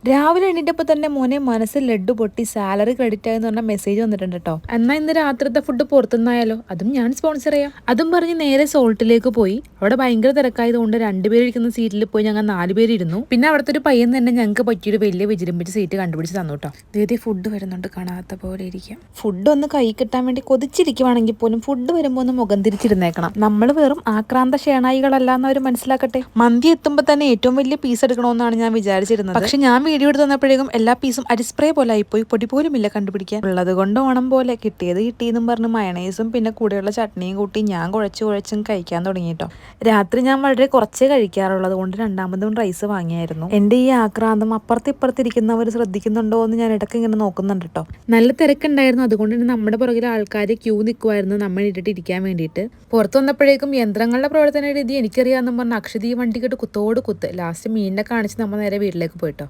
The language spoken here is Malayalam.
രാവിലെ എണീറ്റപ്പോൾ തന്നെ മോനെ മനസ്സിൽ ലഡ്ഡു പൊട്ടി സാലറി ക്രെഡിറ്റ് ആയെന്ന് പറഞ്ഞ മെസ്സേജ് വന്നിട്ടുണ്ട് കേട്ടോ. എന്നാൽ ഇന്ന് രാത്രിത്തെ ഫുഡ് പുറത്തുനിന്നായാലോ, അതും ഞാൻ സ്പോൺസർ ചെയ്യാം. അതും പറഞ്ഞ് നേരെ സോൾട്ടിലേക്ക് പോയി. അവിടെ ഭയങ്കര തിരക്കായതുകൊണ്ട് രണ്ടുപേരിരിക്കുന്ന സീറ്റിൽ പോയി ഞങ്ങൾ 4 പേരിരുന്നു. പിന്നെ അവിടുത്തെ ഒരു പയ്യൻ തന്നെ ഞങ്ങൾക്ക് പറ്റിയൊരു വലിയ വിജിലമ്പിച്ച് സീറ്റ് കണ്ടുപിടിച്ച് തന്നു കേട്ടോ. ഇതേ ഫുഡ് വരുന്നുണ്ട്, കാണാത്ത പോലെ ഇരിക്കാം. ഫുഡ് ഒന്ന് കൈ കിട്ടാൻ വേണ്ടി കൊതിച്ചിരിക്കുവാണെങ്കിൽ പോലും ഫുഡ് വരുമ്പോൾ ഒന്ന് മുഖം തിരിച്ചിരുന്നേക്കണം. നമ്മൾ വെറും ആക്രാന്ത ക്ഷേണായികളല്ല എന്നവർ മനസ്സിലാക്കട്ടെ. മന്തി എത്തുമ്പോൾ തന്നെ ഏറ്റവും വലിയ പീസ് എടുക്കണമെന്നാണ് ഞാൻ വിചാരിച്ചിരുന്നത്. പക്ഷെ ഞാൻ വീഡിയോ എടുത്ത് തന്നപ്പോഴേക്കും എല്ലാ പീസും അരിസ്പ്രേ പോലെ ആയിപ്പോയി. പൊടി പോലും ഇല്ല കണ്ടുപിടിക്കാൻ. ഉള്ളത് കൊണ്ട് ഓണം പോലെ കിട്ടിയത് കിട്ടിയെന്നും പറഞ്ഞ് മയണൈസും പിന്നെ കൂടെയുള്ള ചട്നിയും കൂട്ടി ഞാൻ കുഴച്ചും കഴിക്കാൻ തുടങ്ങിട്ടോ. രാത്രി ഞാൻ വളരെ കുറച്ചേ കഴിക്കാറുള്ളത് കൊണ്ട് രണ്ടാമതും റൈസ് വാങ്ങിയായിരുന്നു. എന്റെ ഈ ആക്രാന്തം അപ്പുറത്തിരിക്കുന്നവർ ശ്രദ്ധിക്കുന്നുണ്ടോ എന്ന് ഞാൻ ഇടയ്ക്ക് ഇങ്ങനെ നോക്കുന്നുണ്ട് കേട്ടോ. നല്ല തിരക്കുണ്ടായിരുന്നു, അതുകൊണ്ട് തന്നെ നമ്മുടെ പുറകിൽ ആൾക്കാർ ക്യൂ നിൽക്കുമായിരുന്നു നമ്മൾ ഇട്ടിട്ട് ഇരിക്കാൻ വേണ്ടിയിട്ട്. പുറത്ത് വന്നപ്പോഴേക്കും യന്ത്രങ്ങളുടെ പ്രവർത്തന രീതി എനിക്കറിയാമെന്നും പറഞ്ഞ് അക്ഷതീയ വണ്ടിക്കിട്ട് കുത്തോട് കുത്ത്. ലാസ്റ്റ് മീനിനെ കാണിച്ച് നമ്മൾ നേരെ വീട്ടിലേക്ക് പോയിട്ടോ.